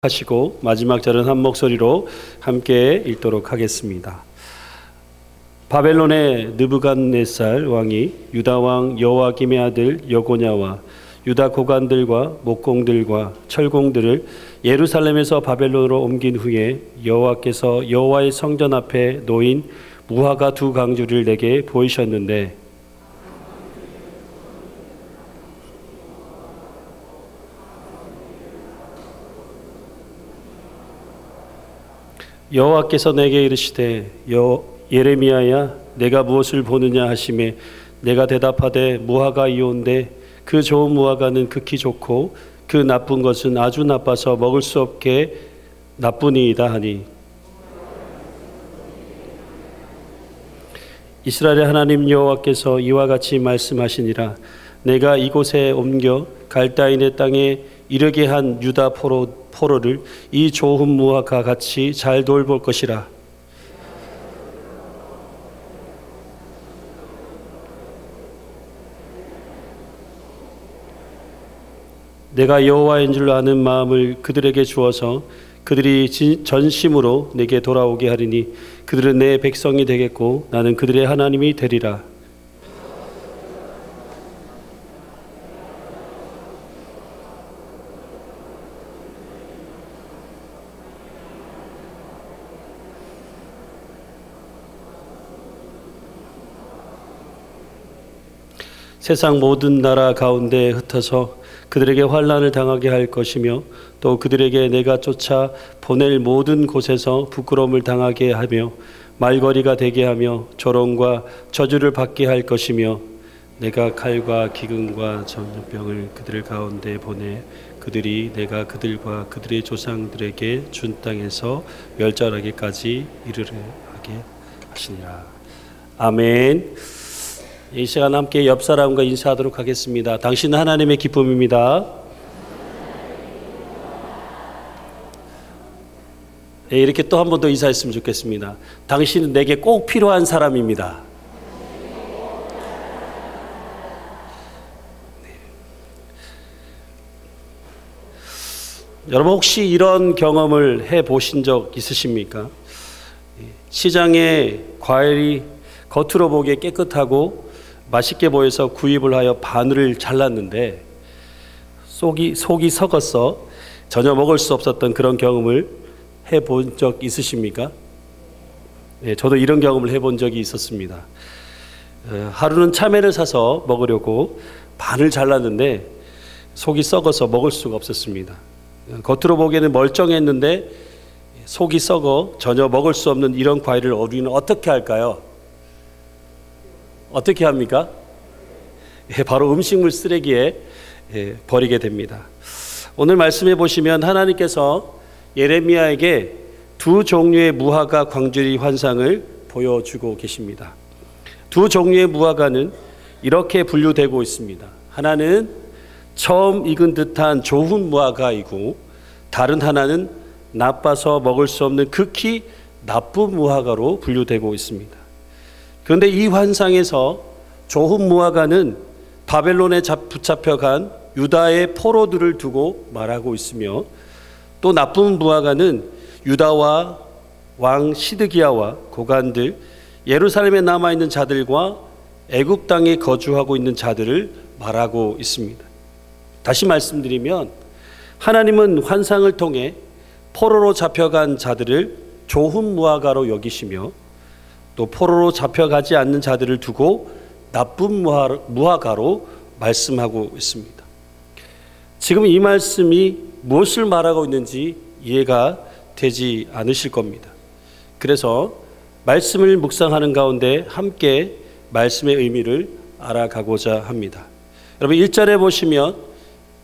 하시고 마지막 절은 한 목소리로 함께 읽도록 하겠습니다. 바벨론의 느부갓네살 왕이 유다 왕 여호야김의 아들 여고냐와 유다 고관들과 목공들과 철공들을 예루살렘에서 바벨론으로 옮긴 후에 여호와께서 여호와의 성전 앞에 놓인 무화과 두 강주를 내게 보이셨는데 여호와께서 내게 이르시되 예레미야야 내가 무엇을 보느냐 하시매 내가 대답하되 무화과이온데 그 좋은 무화과는 극히 좋고 그 나쁜 것은 아주 나빠서 먹을 수 없게 나쁘니이다 하니 이스라엘의 하나님 여호와께서 이와 같이 말씀하시니라 내가 이곳에 옮겨 갈다인의 땅에 이르게 한 유다 포로를 이 좋은 무화과 같이 잘 돌볼 것이라. 내가 여호와인 줄 아는 마음을 그들에게 주어서 그들이 전심으로 내게 돌아오게 하리니 그들은 내 백성이 되겠고 나는 그들의 하나님이 되리라. 세상 모든 나라 가운데 흩어서 그들에게 환난을 당하게 할 것이며 또 그들에게 내가 쫓아 보낼 모든 곳에서 부끄러움을 당하게 하며 말거리가 되게 하며 조롱과 저주를 받게 할 것이며 내가 칼과 기근과 전염병을 그들 가운데 보내 그들이 내가 그들과 그들의 조상들에게 준 땅에서 멸절하기까지 이르게 하게 하시니라. 아멘. 이 시간 함께 옆 사람과 인사하도록 하겠습니다. 당신은 하나님의 기쁨입니다. 네, 이렇게 또 한 번 더 인사했으면 좋겠습니다. 당신은 내게 꼭 필요한 사람입니다. 네. 여러분 혹시 이런 경험을 해보신 적 있으십니까? 시장에 과일이 겉으로 보기에 깨끗하고 맛있게 보여서 구입을 하여 반을 잘랐는데 속이 썩어서 전혀 먹을 수 없었던 그런 경험을 해본 적 있으십니까? 네, 저도 이런 경험을 해본 적이 있었습니다. 하루는 참외를 사서 먹으려고 반을 잘랐는데 속이 썩어서 먹을 수가 없었습니다. 겉으로 보기에는 멀쩡했는데 속이 썩어 전혀 먹을 수 없는 이런 과일을 우리는 어떻게 할까요? 어떻게 합니까? 바로 음식물 쓰레기에 버리게 됩니다. 오늘 말씀해 보시면 하나님께서 예레미야에게 두 종류의 무화과 광주리 환상을 보여주고 계십니다. 두 종류의 무화과는 이렇게 분류되고 있습니다. 하나는 처음 익은 듯한 좋은 무화과이고 다른 하나는 나빠서 먹을 수 없는 극히 나쁜 무화과로 분류되고 있습니다. 그런데 이 환상에서 좋은 무화과는 바벨론에 붙잡혀간 유다의 포로들을 두고 말하고 있으며 또 나쁜 무화과는 유다와 왕 시드기야와 고관들, 예루살렘에 남아있는 자들과 애굽 땅에 거주하고 있는 자들을 말하고 있습니다. 다시 말씀드리면 하나님은 환상을 통해 포로로 잡혀간 자들을 좋은 무화과로 여기시며 또 포로로 잡혀가지 않는 자들을 두고 나쁜 무화과로 말씀하고 있습니다. 지금 이 말씀이 무엇을 말하고 있는지 이해가 되지 않으실 겁니다. 그래서 말씀을 묵상하는 가운데 함께 말씀의 의미를 알아가고자 합니다. 여러분 1절에 보시면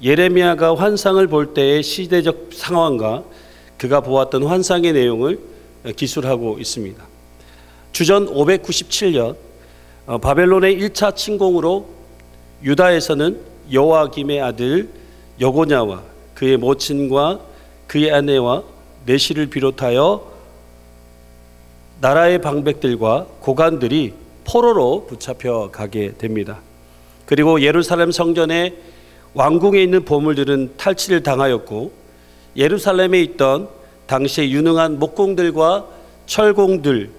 예레미야가 환상을 볼 때의 시대적 상황과 그가 보았던 환상의 내용을 기술하고 있습니다. 주전 597년 바벨론의 1차 침공으로 유다에서는 여호야김의 아들 여고냐와 그의 모친과 그의 아내와 내시를 비롯하여 나라의 방백들과 고관들이 포로로 붙잡혀 가게 됩니다. 그리고 예루살렘 성전의 왕궁에 있는 보물들은 탈취를 당하였고 예루살렘에 있던 당시의 유능한 목공들과 철공들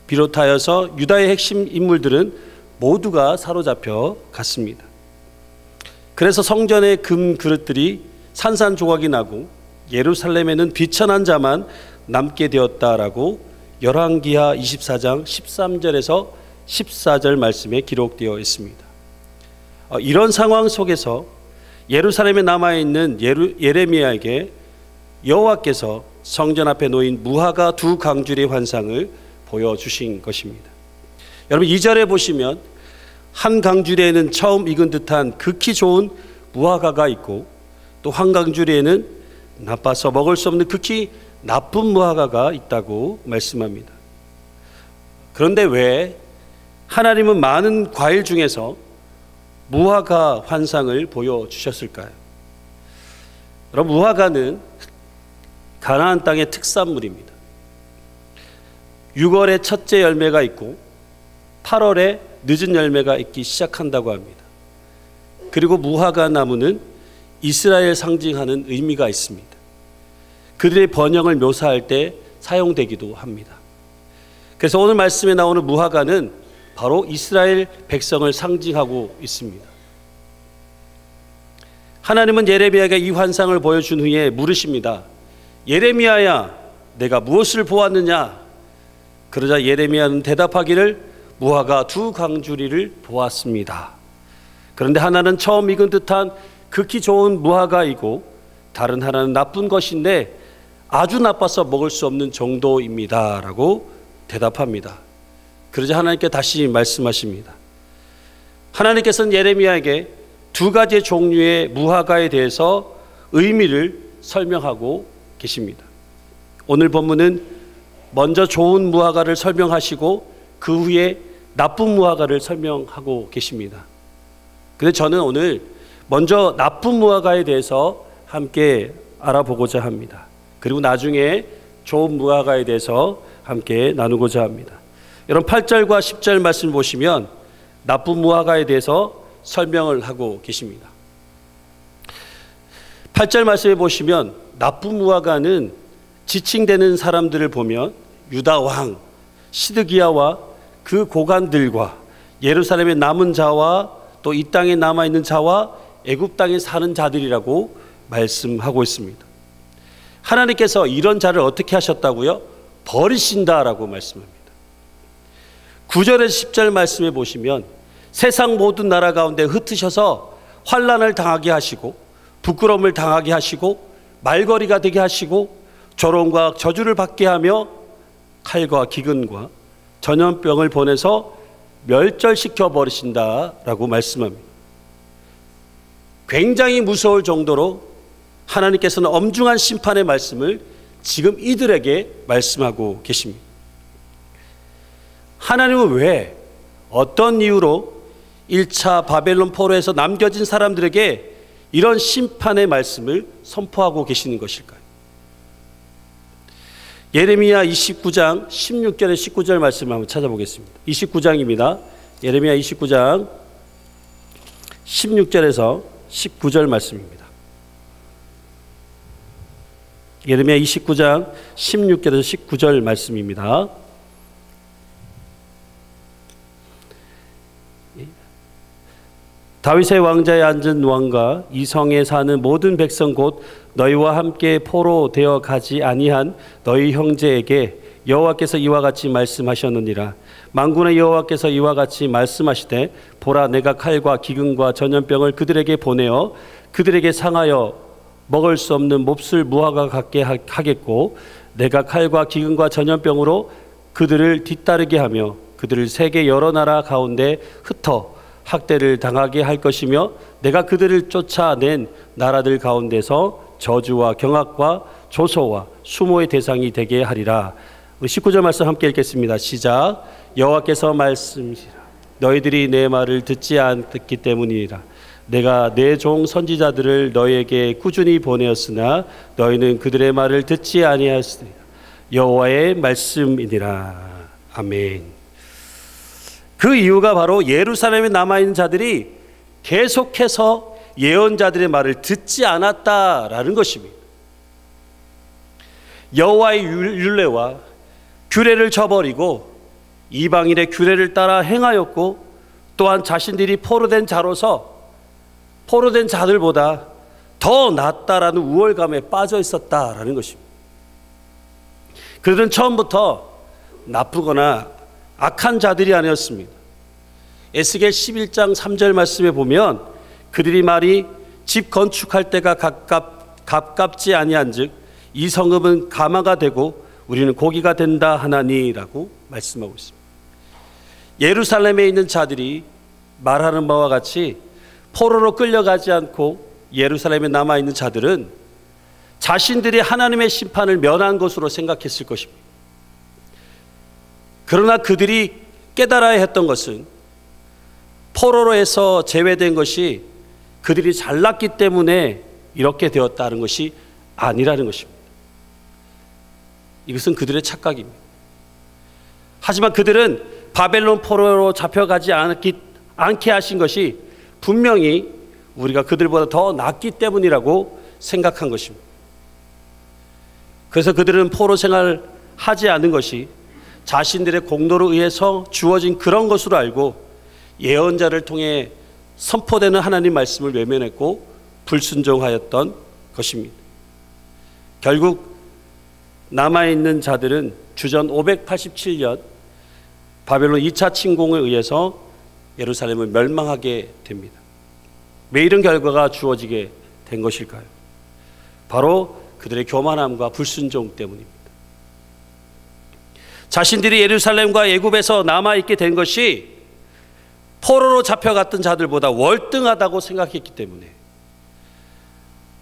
비롯하여서 유다의 핵심 인물들은 모두가 사로잡혀 갔습니다. 그래서 성전의 금 그릇들이 산산조각이 나고 예루살렘에는 비천한 자만 남게 되었다라고 열왕기하 24장 13절에서 14절 말씀에 기록되어 있습니다. 이런 상황 속에서 예루살렘에 남아있는 예레미야에게 여호와께서 성전 앞에 놓인 무화과 두 강줄의 환상을 보여주신 것입니다. 여러분 2절에 보시면 한 강줄에는 처음 익은 듯한 극히 좋은 무화과가 있고 또 한 강줄에는 나빠서 먹을 수 없는 극히 나쁜 무화과가 있다고 말씀합니다. 그런데 왜 하나님은 많은 과일 중에서 무화과 환상을 보여주셨을까요? 여러분 무화과는 가나안 땅의 특산물입니다. 6월에 첫째 열매가 있고 8월에 늦은 열매가 있기 시작한다고 합니다. 그리고 무화과 나무는 이스라엘 상징하는 의미가 있습니다. 그들의 번영을 묘사할 때 사용되기도 합니다. 그래서 오늘 말씀에 나오는 무화과는 바로 이스라엘 백성을 상징하고 있습니다. 하나님은 예레미야에게 이 환상을 보여준 후에 물으십니다. 예레미야야, 내가 무엇을 보았느냐? 그러자 예레미야는 대답하기를 무화과 두 강주리를 보았습니다. 그런데 하나는 처음 익은 듯한 극히 좋은 무화과이고 다른 하나는 나쁜 것인데 아주 나빠서 먹을 수 없는 정도입니다 라고 대답합니다. 그러자 하나님께 다시 말씀하십니다. 하나님께서는 예레미야에게 두 가지 종류의 무화과에 대해서 의미를 설명하고 계십니다. 오늘 본문은 먼저 좋은 무화과를 설명하시고 그 후에 나쁜 무화과를 설명하고 계십니다. 그래서 저는 오늘 먼저 나쁜 무화과에 대해서 함께 알아보고자 합니다. 그리고 나중에 좋은 무화과에 대해서 함께 나누고자 합니다. 여러분 8절과 10절 말씀 보시면 나쁜 무화과에 대해서 설명을 하고 계십니다. 8절 말씀에 보시면 나쁜 무화과는 지칭되는 사람들을 보면 유다 왕 시드기야와 그 고관들과 예루살렘에 남은 자와 또 이 땅에 남아있는 자와 애굽 땅에 사는 자들이라고 말씀하고 있습니다. 하나님께서 이런 자를 어떻게 하셨다고요? 버리신다라고 말씀합니다. 9절에서 10절 말씀에 보시면 세상 모든 나라 가운데 흩으셔서 환난을 당하게 하시고 부끄러움을 당하게 하시고 말거리가 되게 하시고 조롱과 저주를 받게 하며 칼과 기근과 전염병을 보내서 멸절시켜 버리신다라고 말씀합니다. 굉장히 무서울 정도로 하나님께서는 엄중한 심판의 말씀을 지금 이들에게 말씀하고 계십니다. 하나님은 왜 어떤 이유로 1차 바벨론 포로에서 남겨진 사람들에게 이런 심판의 말씀을 선포하고 계시는 것일까요? 예레미야 29장 16절에 19절 말씀을 한번 찾아보겠습니다. 29장입니다. 예레미야 29장 16절에서 19절 말씀입니다. 예레미야 29장 16절에서 19절 말씀입니다. 다윗의 왕자에 앉은 왕과 이 성에 사는 모든 백성 곧 너희와 함께 포로 되어 가지 아니한 너희 형제에게 여호와께서 이와 같이 말씀하셨느니라. 만군의 여호와께서 이와 같이 말씀하시되 보라, 내가 칼과 기근과 전염병을 그들에게 보내어 그들에게 상하여 먹을 수 없는 몹쓸 무화과 같게 하겠고 내가 칼과 기근과 전염병으로 그들을 뒤따르게 하며 그들을 세계 여러 나라 가운데 흩어 학대를 당하게 할 것이며 내가 그들을 쫓아낸 나라들 가운데서 저주와 경악과 조소와 수모의 대상이 되게 하리라. 19절 말씀 함께 읽겠습니다. 시작. 여호와께서 말씀하시라. 너희들이 내 말을 듣지 않기 때문이라. 내가 내 종 선지자들을 너희에게 꾸준히 보내었으나 너희는 그들의 말을 듣지 아니하였으니 여호와의 말씀이니라. 아멘. 그 이유가 바로 예루살렘에 남아있는 자들이 계속해서 예언자들의 말을 듣지 않았다라는 것입니다. 여호와의 율례와 규례를 저버리고 이방인의 규례를 따라 행하였고, 또한 자신들이 포로된 자로서 포로된 자들보다 더 낫다라는 우월감에 빠져 있었다라는 것입니다. 그들은 처음부터 나쁘거나 악한 자들이 아니었습니다. 에스겔 11장 3절 말씀에 보면 그들이 말이 집 건축할 때가 가깝지 아니한즉 이 성읍은 가마가 되고 우리는 고기가 된다 하나니라고 말씀하고 있습니다. 예루살렘에 있는 자들이 말하는 바와 같이 포로로 끌려가지 않고 예루살렘에 남아있는 자들은 자신들이 하나님의 심판을 면한 것으로 생각했을 것입니다. 그러나 그들이 깨달아야 했던 것은 포로로 해서 제외된 것이 그들이 잘났기 때문에 이렇게 되었다는 것이 아니라는 것입니다. 이것은 그들의 착각입니다. 하지만 그들은 바벨론 포로로 잡혀가지 않게 하신 것이 분명히 우리가 그들보다 더 낫기 때문이라고 생각한 것입니다. 그래서 그들은 포로 생활을 하지 않은 것이 자신들의 공로로 의해서 주어진 그런 것으로 알고 예언자를 통해 선포되는 하나님 말씀을 외면했고 불순종하였던 것입니다. 결국 남아있는 자들은 주전 587년 바벨론 2차 침공에 의해서 예루살렘을 멸망하게 됩니다. 왜 이런 결과가 주어지게 된 것일까요? 바로 그들의 교만함과 불순종 때문입니다. 자신들이 예루살렘과 애굽에서 남아있게 된 것이 포로로 잡혀갔던 자들보다 월등하다고 생각했기 때문에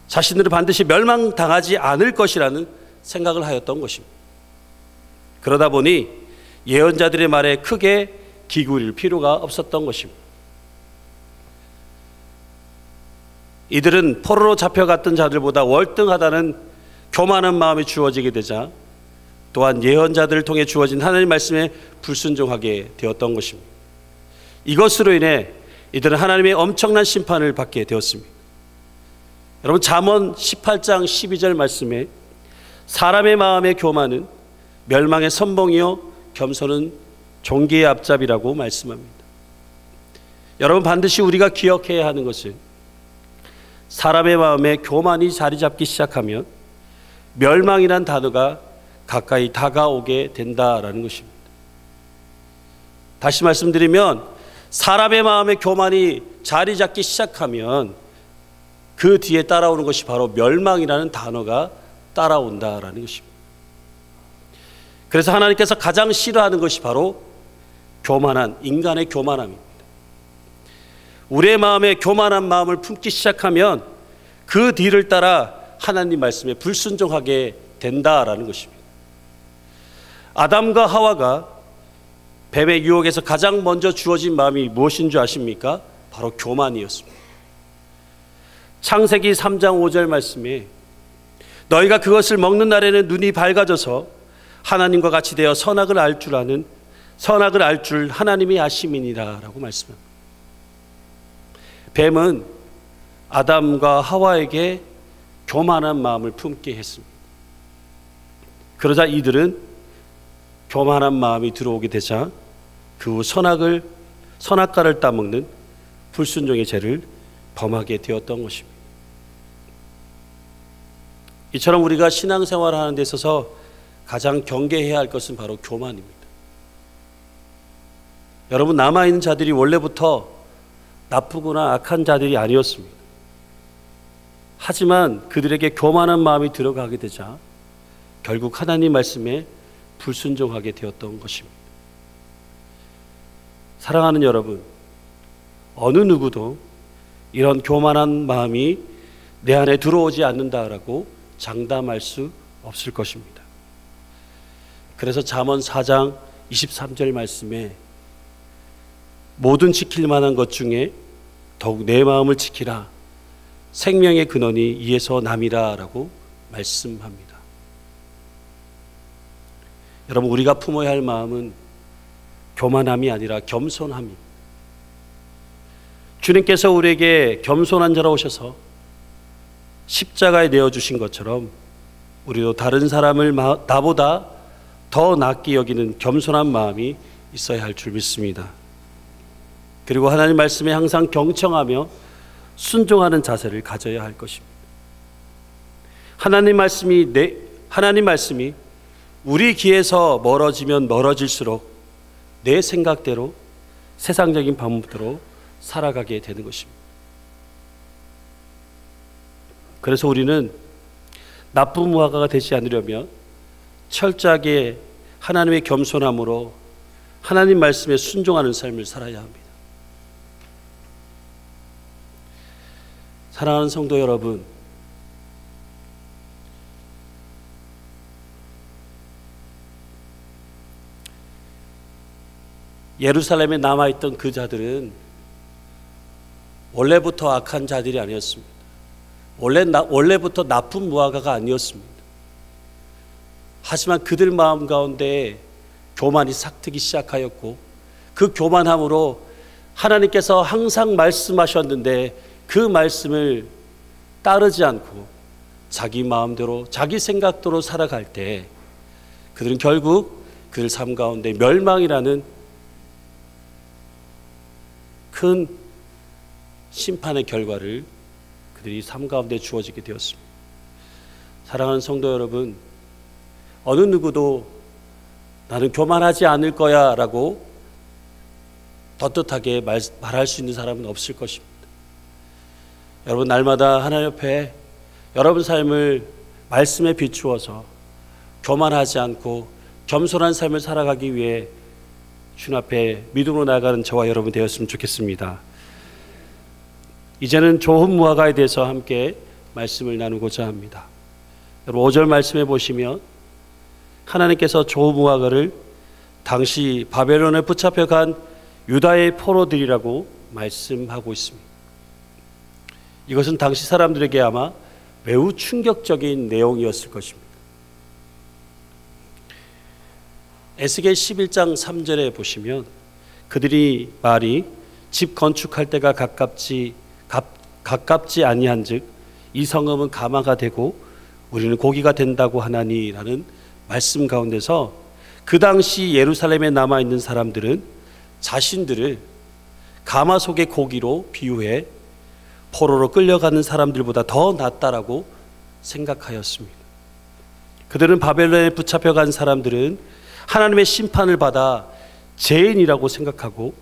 자신들은 반드시 멸망당하지 않을 것이라는 생각을 하였던 것입니다. 그러다 보니 예언자들의 말에 크게 기울일 필요가 없었던 것입니다. 이들은 포로로 잡혀갔던 자들보다 월등하다는 교만한 마음이 주어지게 되자 또한 예언자들을 통해 주어진 하나님 말씀에 불순종하게 되었던 것입니다. 이것으로 인해 이들은 하나님의 엄청난 심판을 받게 되었습니다. 여러분, 잠언 18장 12절 말씀에 사람의 마음의 교만은 멸망의 선봉이요 겸손은 종기의 앞잡이라고 말씀합니다. 여러분, 반드시 우리가 기억해야 하는 것은 사람의 마음에 교만이 자리 잡기 시작하면 멸망이란 단어가 가까이 다가오게 된다라는 것입니다. 다시 말씀드리면 사람의 마음에 교만이 자리 잡기 시작하면 그 뒤에 따라오는 것이 바로 멸망이라는 단어가 따라온다라는 것입니다. 그래서 하나님께서 가장 싫어하는 것이 바로 교만한 인간의 교만함입니다. 우리의 마음에 교만한 마음을 품기 시작하면 그 뒤를 따라 하나님 말씀에 불순종하게 된다라는 것입니다. 아담과 하와가 뱀의 유혹에서 가장 먼저 주어진 마음이 무엇인 줄 아십니까? 바로 교만이었습니다. 창세기 3장 5절 말씀에 너희가 그것을 먹는 날에는 눈이 밝아져서 하나님과 같이 되어 선악을 알 줄 하나님이 아심이니라 라고 말씀합니다. 뱀은 아담과 하와에게 교만한 마음을 품게 했습니다. 그러자 이들은 교만한 마음이 들어오게 되자 그 후 선악과를 따먹는 불순종의 죄를 범하게 되었던 것입니다. 이처럼 우리가 신앙생활을 하는 데 있어서 가장 경계해야 할 것은 바로 교만입니다. 여러분, 남아있는 자들이 원래부터 나쁘거나 악한 자들이 아니었습니다. 하지만 그들에게 교만한 마음이 들어가게 되자 결국 하나님 말씀에 불순종하게 되었던 것입니다. 사랑하는 여러분, 어느 누구도 이런 교만한 마음이 내 안에 들어오지 않는다라고 장담할 수 없을 것입니다. 그래서 잠언 4장 23절 말씀에 모든 지킬 만한 것 중에 더욱 내 마음을 지키라. 생명의 근원이 이에서 남이라 라고 말씀합니다. 여러분, 우리가 품어야 할 마음은 교만함이 아니라 겸손함입니다. 주님께서 우리에게 겸손한 자로 오셔서 십자가에 내어주신 것처럼 우리도 다른 사람을 나보다 더 낫게 여기는 겸손한 마음이 있어야 할 줄 믿습니다. 그리고 하나님 말씀에 항상 경청하며 순종하는 자세를 가져야 할 것입니다. 하나님 말씀이 우리 귀에서 멀어지면 멀어질수록 내 생각대로 세상적인 방법대로 살아가게 되는 것입니다. 그래서 우리는 나쁜 무화과가 되지 않으려면 철저하게 하나님의 겸손함으로 하나님 말씀에 순종하는 삶을 살아야 합니다. 사랑하는 성도 여러분, 예루살렘에 남아있던 그 자들은 원래부터 악한 자들이 아니었습니다. 원래부터 나쁜 무화과가 아니었습니다. 하지만 그들 마음 가운데 교만이 싹트기 시작하였고, 그 교만함으로 하나님께서 항상 말씀하셨는데 그 말씀을 따르지 않고 자기 마음대로 자기 생각대로 살아갈 때 그들은 결국 그들 삶 가운데 멸망이라는 큰 심판의 결과를 그들이 삶 가운데 주어지게 되었습니다. 사랑하는 성도 여러분, 어느 누구도 나는 교만하지 않을 거야 라고 떳떳하게 말할 수 있는 사람은 없을 것입니다. 여러분, 날마다 하나님 옆에 여러분 삶을 말씀에 비추어서 교만하지 않고 겸손한 삶을 살아가기 위해 주님 앞에 믿음으로 나아가는 저와 여러분 되었으면 좋겠습니다. 이제는 좋은 무화과에 대해서 함께 말씀을 나누고자 합니다. 여러분, 5절 말씀해 보시면 하나님께서 좋은 무화과를 당시 바벨론에 붙잡혀간 유다의 포로들이라고 말씀하고 있습니다. 이것은 당시 사람들에게 아마 매우 충격적인 내용이었을 것입니다. 에스겔 11장 3절에 보시면 그들이 말이 집 건축할 때가 가깝지 아니한즉 이 성읍은 가마가 되고 우리는 고기가 된다고 하나니라는 말씀 가운데서 그 당시 예루살렘에 남아있는 사람들은 자신들을 가마 속의 고기로 비유해 포로로 끌려가는 사람들보다 더 낫다라고 생각하였습니다. 그들은 바벨론에 붙잡혀간 사람들은 하나님의 심판을 받아 죄인이라고 생각하고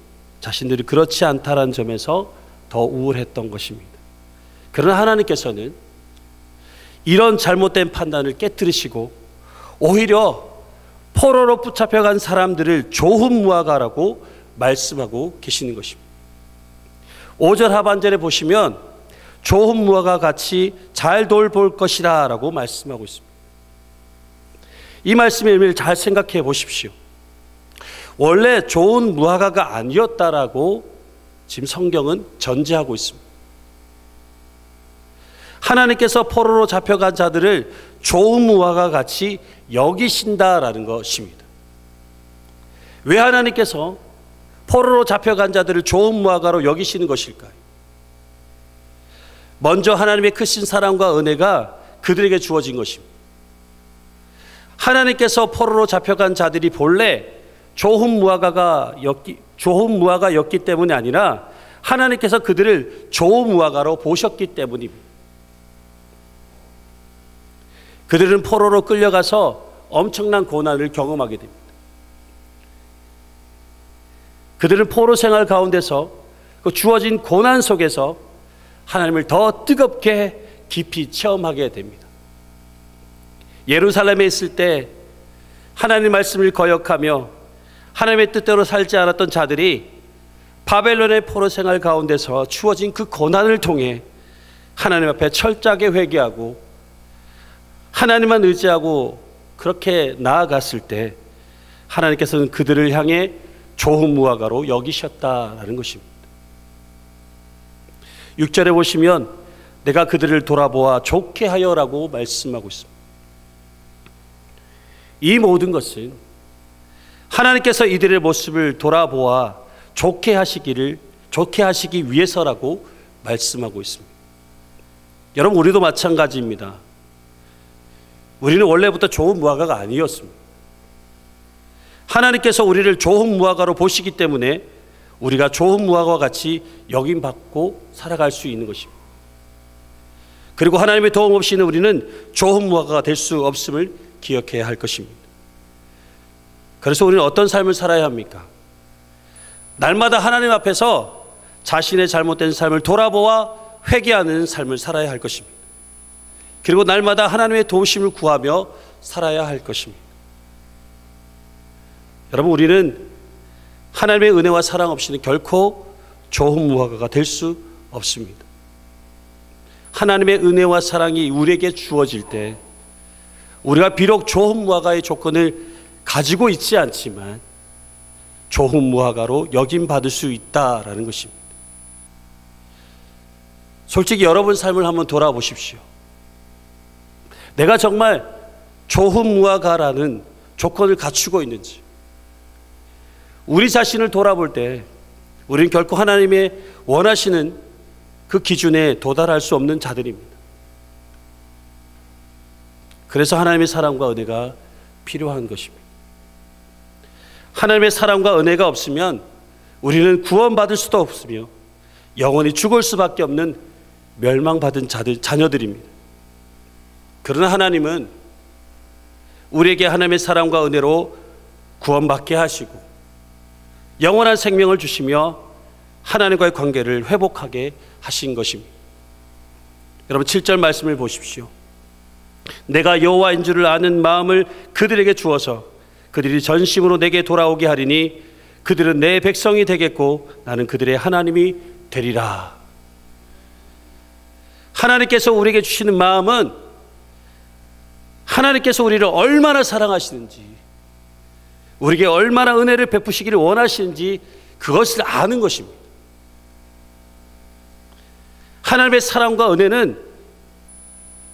자신들이 그렇지 않다는 점에서 더 우울했던 것입니다. 그러나 하나님께서는 이런 잘못된 판단을 깨뜨리시고 오히려 포로로 붙잡혀간 사람들을 좋은 무화과라고 말씀하고 계시는 것입니다. 5절 하반절에 보시면 좋은 무화과 같이 잘 돌볼 것이라 라고 말씀하고 있습니다. 이 말씀의 의미를 잘 생각해 보십시오. 원래 좋은 무화과가 아니었다라고 지금 성경은 전제하고 있습니다. 하나님께서 포로로 잡혀간 자들을 좋은 무화과 같이 여기신다라는 것입니다. 왜 하나님께서 포로로 잡혀간 자들을 좋은 무화과로 여기시는 것일까요? 먼저 하나님의 크신 사랑과 은혜가 그들에게 주어진 것입니다. 하나님께서 포로로 잡혀간 자들이 본래 좋은 무화과였기 때문이 아니라 하나님께서 그들을 좋은 무화과로 보셨기 때문입니다. 그들은 포로로 끌려가서 엄청난 고난을 경험하게 됩니다. 그들은 포로 생활 가운데서 그 주어진 고난 속에서 하나님을 더 뜨겁게 깊이 체험하게 됩니다. 예루살렘에 있을 때 하나님 말씀을 거역하며 하나님의 뜻대로 살지 않았던 자들이 바벨론의 포로 생활 가운데서 주어진 그 고난을 통해 하나님 앞에 철저하게 회개하고 하나님만 의지하고 그렇게 나아갔을 때 하나님께서는 그들을 향해 좋은 무화과로 여기셨다라는 것입니다. 6절에 보시면 내가 그들을 돌아보아 좋게 하여라고 말씀하고 있습니다. 이 모든 것은 하나님께서 이들의 모습을 돌아보아 좋게 하시기 위해서라고 말씀하고 있습니다. 여러분, 우리도 마찬가지입니다. 우리는 원래부터 좋은 무화과가 아니었습니다. 하나님께서 우리를 좋은 무화과로 보시기 때문에 우리가 좋은 무화과와 같이 여김받고 살아갈 수 있는 것입니다. 그리고 하나님의 도움 없이는 우리는 좋은 무화과가 될 수 없음을 기억해야 할 것입니다. 그래서 우리는 어떤 삶을 살아야 합니까? 날마다 하나님 앞에서 자신의 잘못된 삶을 돌아보아 회개하는 삶을 살아야 할 것입니다. 그리고 날마다 하나님의 도우심을 구하며 살아야 할 것입니다. 여러분, 우리는 하나님의 은혜와 사랑 없이는 결코 좋은 무화과가 될 수 없습니다. 하나님의 은혜와 사랑이 우리에게 주어질 때 우리가 비록 좋은 무화과의 조건을 가지고 있지 않지만 좋은 무화과로 여김받을 수 있다라는 것입니다. 솔직히 여러분 삶을 한번 돌아보십시오. 내가 정말 좋은 무화과라는 조건을 갖추고 있는지, 우리 자신을 돌아볼 때 우리는 결코 하나님의 원하시는 그 기준에 도달할 수 없는 자들입니다. 그래서 하나님의 사랑과 은혜가 필요한 것입니다. 하나님의 사랑과 은혜가 없으면 우리는 구원받을 수도 없으며 영원히 죽을 수밖에 없는 멸망받은 자녀들입니다. 그러나 하나님은 우리에게 하나님의 사랑과 은혜로 구원받게 하시고 영원한 생명을 주시며 하나님과의 관계를 회복하게 하신 것입니다. 여러분 7절 말씀을 보십시오. 내가 여호와인 줄을 아는 마음을 그들에게 주어서 그들이 전심으로 내게 돌아오게 하리니 그들은 내 백성이 되겠고 나는 그들의 하나님이 되리라. 하나님께서 우리에게 주시는 마음은 하나님께서 우리를 얼마나 사랑하시는지, 우리에게 얼마나 은혜를 베푸시기를 원하시는지 그것을 아는 것입니다. 하나님의 사랑과 은혜는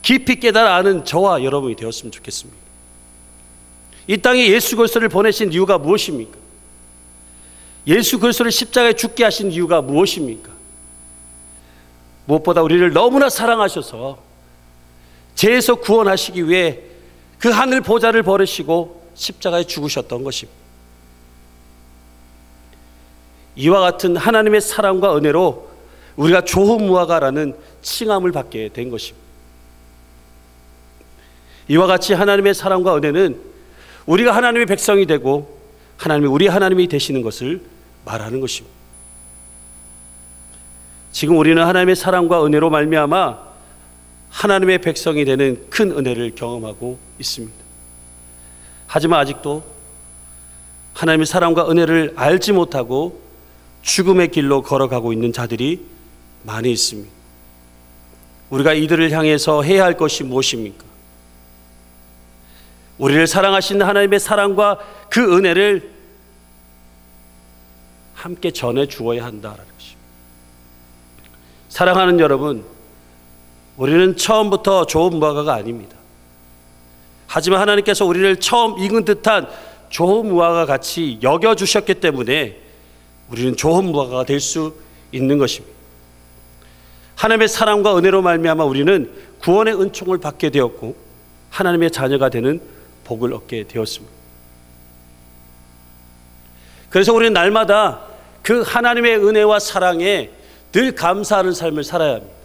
깊이 깨달아 아는 저와 여러분이 되었으면 좋겠습니다. 이 땅에 예수 그리스도를 보내신 이유가 무엇입니까? 예수 그리스도를 십자가에 죽게 하신 이유가 무엇입니까? 무엇보다 우리를 너무나 사랑하셔서 죄에서 구원하시기 위해 그 하늘 보좌를 버리시고 십자가에 죽으셨던 것입니다. 이와 같은 하나님의 사랑과 은혜로 우리가 좋은 무화과라는 칭함을 받게 된 것입니다. 이와 같이 하나님의 사랑과 은혜는 우리가 하나님의 백성이 되고 하나님이 우리 하나님이 되시는 것을 말하는 것입니다. 지금 우리는 하나님의 사랑과 은혜로 말미암아 하나님의 백성이 되는 큰 은혜를 경험하고 있습니다. 하지만 아직도 하나님의 사랑과 은혜를 알지 못하고 죽음의 길로 걸어가고 있는 자들이 많이 있습니다. 우리가 이들을 향해서 해야 할 것이 무엇입니까? 우리를 사랑하시는 하나님의 사랑과 그 은혜를 함께 전해 주어야 한다는 것입니다. 사랑하는 여러분, 우리는 처음부터 좋은 무화과가 아닙니다. 하지만 하나님께서 우리를 처음 익은 듯한 좋은 무화과 같이 여겨주셨기 때문에 우리는 좋은 무화과가 될 수 있는 것입니다. 하나님의 사랑과 은혜로 말미암아 우리는 구원의 은총을 받게 되었고 하나님의 자녀가 되는 복을 얻게 되었습니다. 그래서 우리는 날마다 그 하나님의 은혜와 사랑에 늘 감사하는 삶을 살아야 합니다.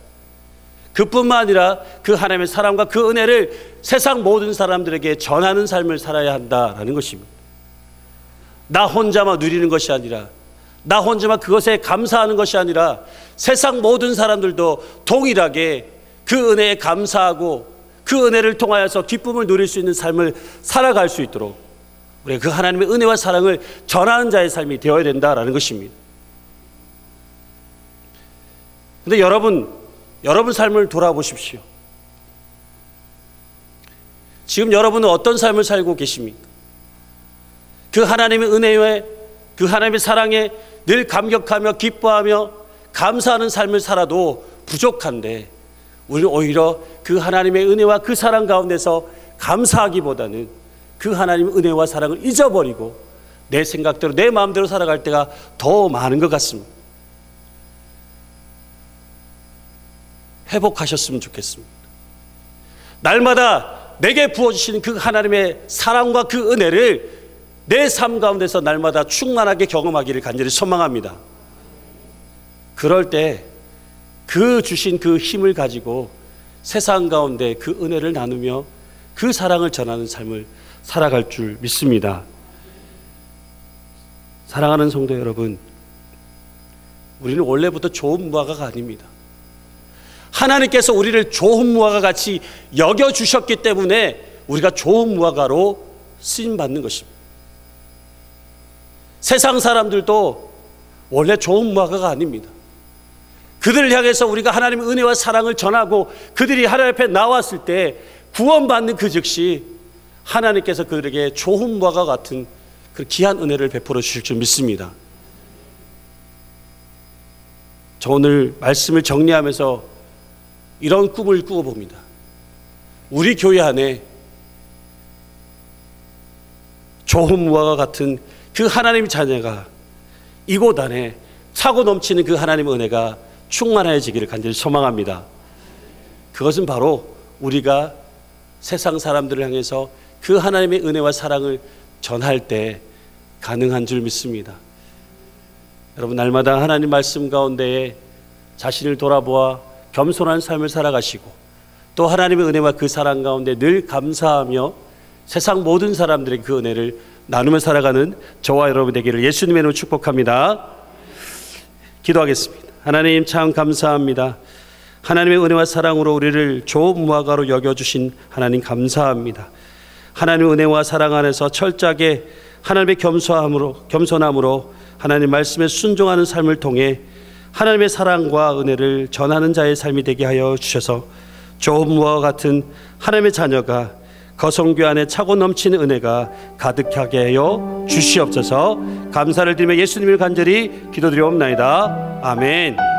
그뿐만 아니라 그 하나님의 사랑과 그 은혜를 세상 모든 사람들에게 전하는 삶을 살아야 한다라는 것입니다. 나 혼자만 누리는 것이 아니라, 나 혼자만 그것에 감사하는 것이 아니라 세상 모든 사람들도 동일하게 그 은혜에 감사하고 그 은혜를 통하여서 기쁨을 누릴 수 있는 삶을 살아갈 수 있도록 우리가 그 하나님의 은혜와 사랑을 전하는 자의 삶이 되어야 된다라는 것입니다. 그런데 여러분 삶을 돌아보십시오. 지금 여러분은 어떤 삶을 살고 계십니까? 그 하나님의 은혜에, 그 하나님의 사랑에 늘 감격하며 기뻐하며 감사하는 삶을 살아도 부족한데 우리는 오히려 그 하나님의 은혜와 그 사랑 가운데서 감사하기보다는 그 하나님의 은혜와 사랑을 잊어버리고 내 생각대로 내 마음대로 살아갈 때가 더 많은 것 같습니다. 회복하셨으면 좋겠습니다. 날마다 내게 부어주시는 그 하나님의 사랑과 그 은혜를 내 삶 가운데서 날마다 충만하게 경험하기를 간절히 소망합니다. 그럴 때 그 주신 그 힘을 가지고 세상 가운데 그 은혜를 나누며 그 사랑을 전하는 삶을 살아갈 줄 믿습니다. 사랑하는 성도 여러분, 우리는 원래부터 좋은 무화과가 아닙니다. 하나님께서 우리를 좋은 무화과 같이 여겨주셨기 때문에 우리가 좋은 무화과로 쓰임받는 것입니다. 세상 사람들도 원래 좋은 무화과가 아닙니다. 그들을 향해서 우리가 하나님의 은혜와 사랑을 전하고 그들이 하나님 앞에 나왔을 때 구원받는 그 즉시 하나님께서 그들에게 좋은 무화과 같은 그 귀한 은혜를 베풀어 주실 줄 믿습니다. 저 오늘 말씀을 정리하면서 이런 꿈을 꾸어봅니다. 우리 교회 안에 좋은 무화과 같은 그 하나님 자녀가 이곳 안에 차고 넘치는 그 하나님의 은혜가 충만해지기를 간절히 소망합니다. 그것은 바로 우리가 세상 사람들을 향해서 그 하나님의 은혜와 사랑을 전할 때 가능한 줄 믿습니다. 여러분, 날마다 하나님 말씀 가운데에 자신을 돌아보아 겸손한 삶을 살아가시고 또 하나님의 은혜와 그 사랑 가운데 늘 감사하며 세상 모든 사람들의 그 은혜를 나누며 살아가는 저와 여러분 되기를 예수님의 이름으로 축복합니다. 기도하겠습니다. 하나님, 참 감사합니다. 하나님의 은혜와 사랑으로 우리를 좋은 무화과로 여겨주신 하나님 감사합니다. 하나님의 은혜와 사랑 안에서 철저하게 하나님의 겸손함으로 하나님 말씀에 순종하는 삶을 통해 하나님의 사랑과 은혜를 전하는 자의 삶이 되게 하여 주셔서 좋은 무화과 같은 하나님의 자녀가 거성교 안에 차고 넘치는 은혜가 가득하게 하여 주시옵소서. 감사를 드리며 예수님을 간절히 기도드리옵나이다. 아멘.